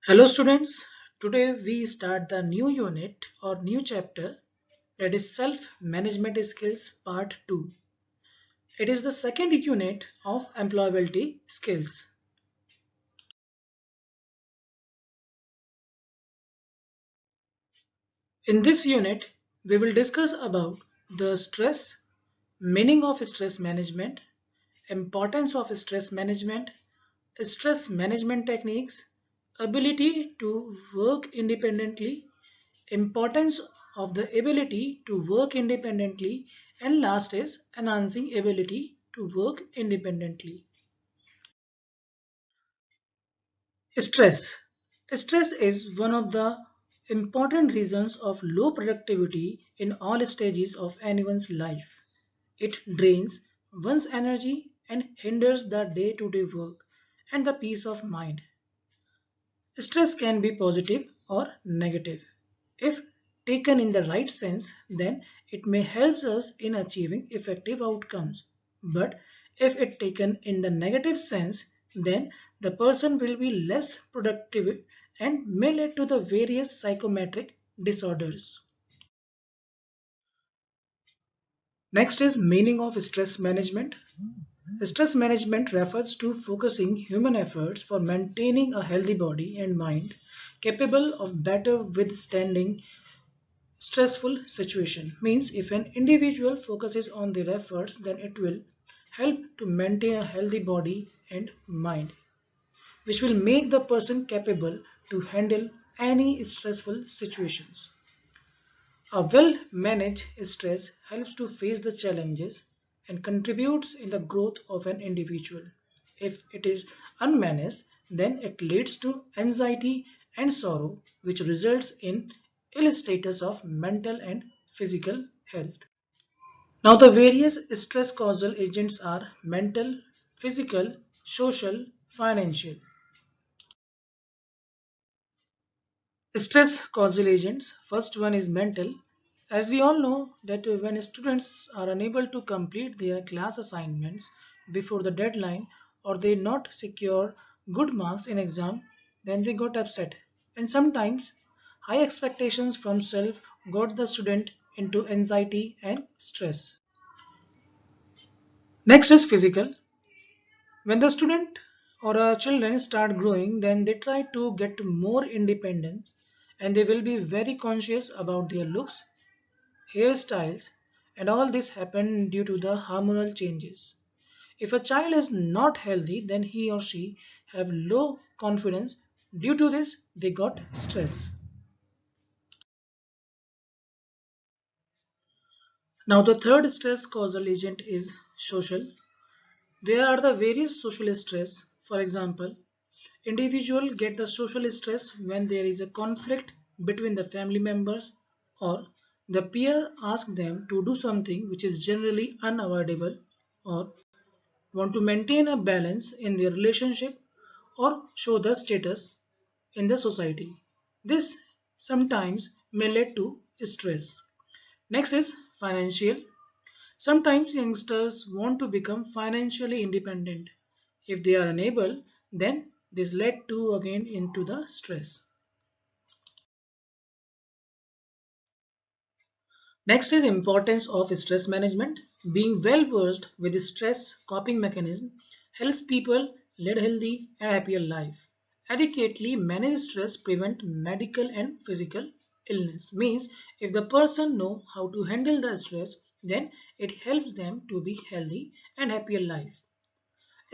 Hello students, today we start the new unit or new chapter, that is self-management skills part 2. It is the second unit of employability skills. In this unit, we will discuss about the stress, meaning of stress management, importance of stress management techniques, ability to work independently, importance of the ability to work independently, and last is enhancing ability to work independently. Stress. Stress is one of the important reasons of low productivity in all stages of anyone's life. It drains one's energy and hinders the day-to-day work and the peace of mind. Stress can be positive or negative. If taken in the right sense, then it may help us in achieving effective outcomes. But if it taken in the negative sense, then the person will be less productive and may lead to the various psychometric disorders. Next is meaning of stress management. Stress management refers to focusing human efforts for maintaining a healthy body and mind capable of better withstanding stressful situation. Means if an individual focuses on their efforts, then it will help to maintain a healthy body and mind, which will make the person capable to handle any stressful situations. A well managed stress helps to face the challenges and contributes in the growth of an individual. If it is unmanaged, then it leads to anxiety and sorrow, which results in ill status of mental and physical health. Now, the various stress causal agents are mental, physical, social, financial. Stress causal agents. First one is mental. As we all know that when students are unable to complete their class assignments before the deadline or they not secure good marks in exam, then they got upset. And sometimes high expectations from self got the student into anxiety and stress. Next is physical. When the student or children start growing, then they try to get more independence and they will be very conscious about their looks, hairstyles, and all this happen due to the hormonal changes. If a child is not healthy, then he or she have low confidence. Due to this, they got stress. Now the third stress causal agent is social. There are the various social stress. For example, individual get the social stress when there is a conflict between the family members or the peer ask them to do something which is generally unavoidable or want to maintain a balance in their relationship or show the status in the society. This sometimes may lead to stress. Next is financial. Sometimes youngsters want to become financially independent. If they are unable, then this led to again into the stress. Next is importance of stress management. Being well versed with stress coping mechanism helps people lead healthy and happier life. Adequately manage stress prevent medical and physical illness. Means if the person know how to handle the stress, then it helps them to be healthy and happier life.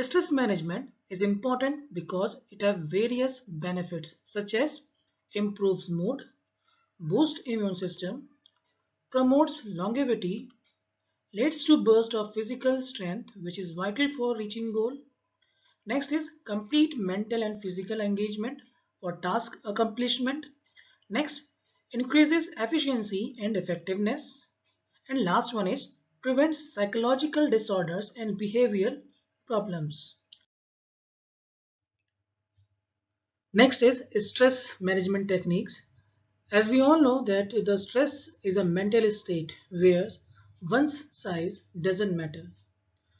Stress management is important because it has various benefits such as improves mood, boosts immune system, promotes longevity, leads to burst of physical strength which is vital for reaching goal. Next is complete mental and physical engagement for task accomplishment. Next, increases efficiency and effectiveness. And last one is prevents psychological disorders and behavioral problems. Next is stress management techniques. As we all know that the stress is a mental state where one's size doesn't matter.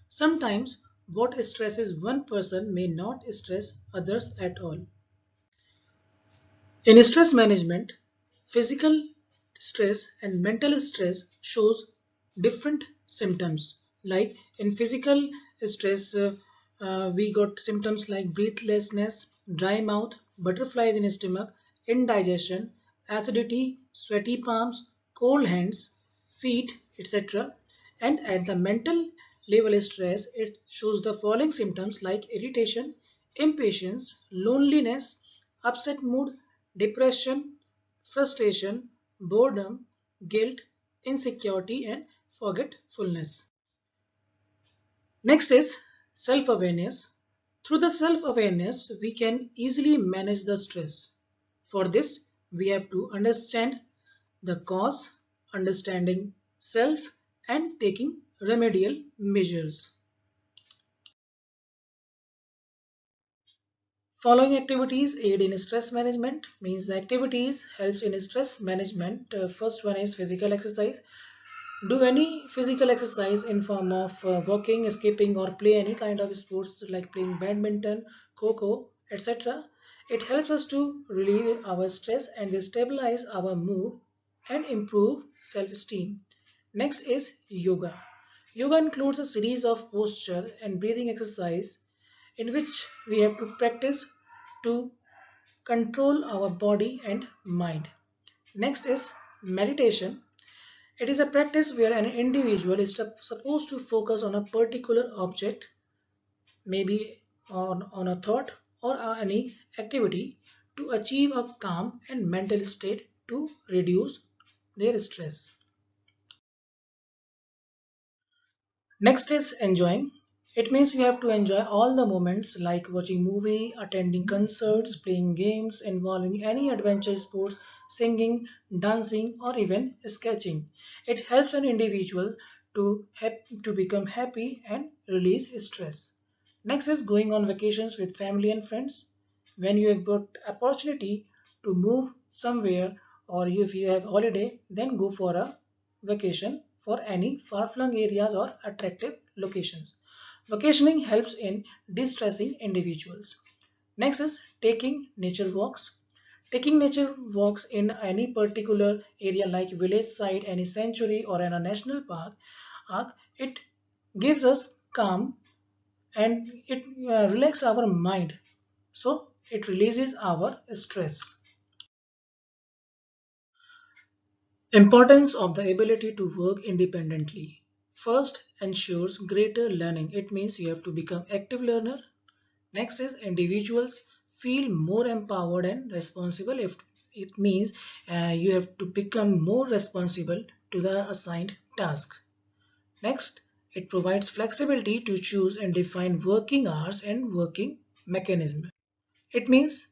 Sometimes what stresses one person may not stress others at all. In stress management, physical stress and mental stress shows different symptoms. Like in physical stress, we got symptoms like breathlessness, dry mouth, butterflies in stomach, indigestion, acidity, sweaty palms, cold hands, feet, etc. And at the mental level stress, it shows the following symptoms like irritation, impatience, loneliness, upset mood, depression, frustration, boredom, guilt, insecurity, and forgetfulness. Next is self awareness. Through the self awareness, we can easily manage the stress. For this, we have to understand the cause, understanding self, and taking remedial measures. Following activities aid in stress management means the activities helps in stress management. First one is physical exercise. Do any physical exercise in form of walking, skipping, or play any kind of sports like playing badminton, kho, etc. It helps us to relieve our stress and stabilize our mood and improve self-esteem. Next is yoga. Yoga includes a series of posture and breathing exercise in which we have to practice to control our body and mind. Next is meditation. It is a practice where an individual is supposed to focus on a particular object, maybe on a thought or any activity, to achieve a calm and mental state to reduce their stress. Next is enjoying. It means you have to enjoy all the moments like watching movie, attending concerts, playing games involving any adventure sports, singing, dancing or even sketching. It helps an individual to become happy and release stress. Next is going on vacations with family and friends. When you have got opportunity to move somewhere or if you have holiday, then go for a vacation for any far-flung areas or attractive locations. Vacationing helps in distressing individuals. Next is taking nature walks. Taking nature walks in any particular area like village side, any sanctuary or in a national park, it gives us calm and it relaxes our mind. So it releases our stress. Importance of the ability to work independently. First, ensures greater learning. It means you have to become active learner. Next is individuals feel more empowered and responsible. If it means you have to become more responsible to the assigned task. Next, it provides flexibility to choose and define working hours and working mechanism. It means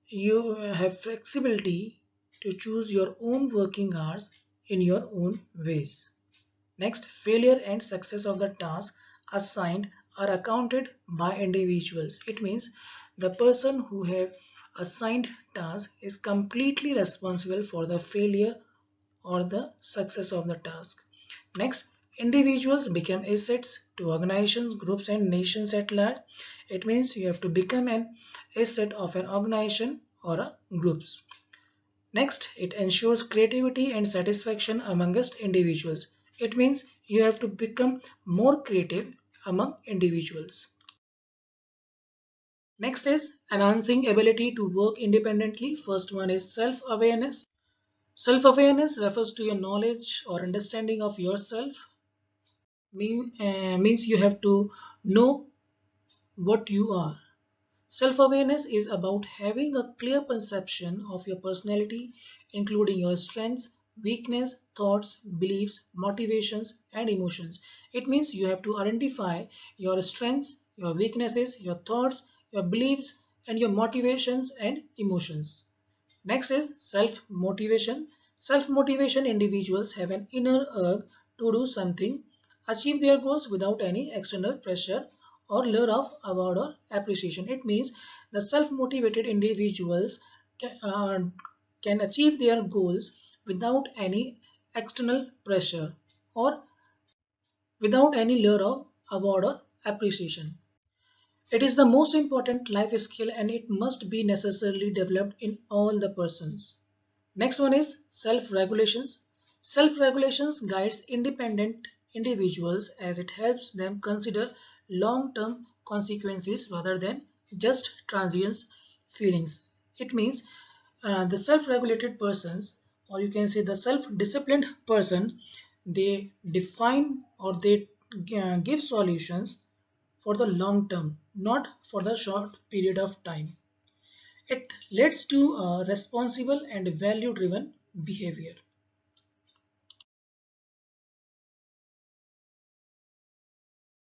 you have flexibility to choose your own working hours in your own ways. Next, failure and success of the task assigned are accounted by individuals. It means the person who have assigned task is completely responsible for the failure or the success of the task. Next, individuals become assets to organizations, groups and nations at large. It means you have to become an asset of an organization or a groups. Next, it ensures creativity and satisfaction amongst individuals. It means you have to become more creative among individuals. Next is enhancing ability to work independently. First one is self-awareness. Self-awareness refers to your knowledge or understanding of yourself. Means you have to know what you are. Self-awareness is about having a clear perception of your personality, including your strengths, weakness, thoughts, beliefs, motivations, and emotions. It means you have to identify your strengths, your weaknesses, your thoughts, your beliefs, and your motivations and emotions. Next is self-motivation. Self-motivation individuals have an inner urge to do something, achieve their goals without any external pressure or lure of award or appreciation. It means the self-motivated individuals can achieve their goals without any external pressure or without any lure of award or appreciation. It is the most important life skill and it must be necessarily developed in all the persons. Next one is self-regulations. Self-regulations guides independent individuals as it helps them consider long-term consequences rather than just transient feelings. It means the self-regulated persons, or you can say the self-disciplined person, they define or they give solutions for the long term, not for the short period of time. It leads to a responsible and value driven behavior.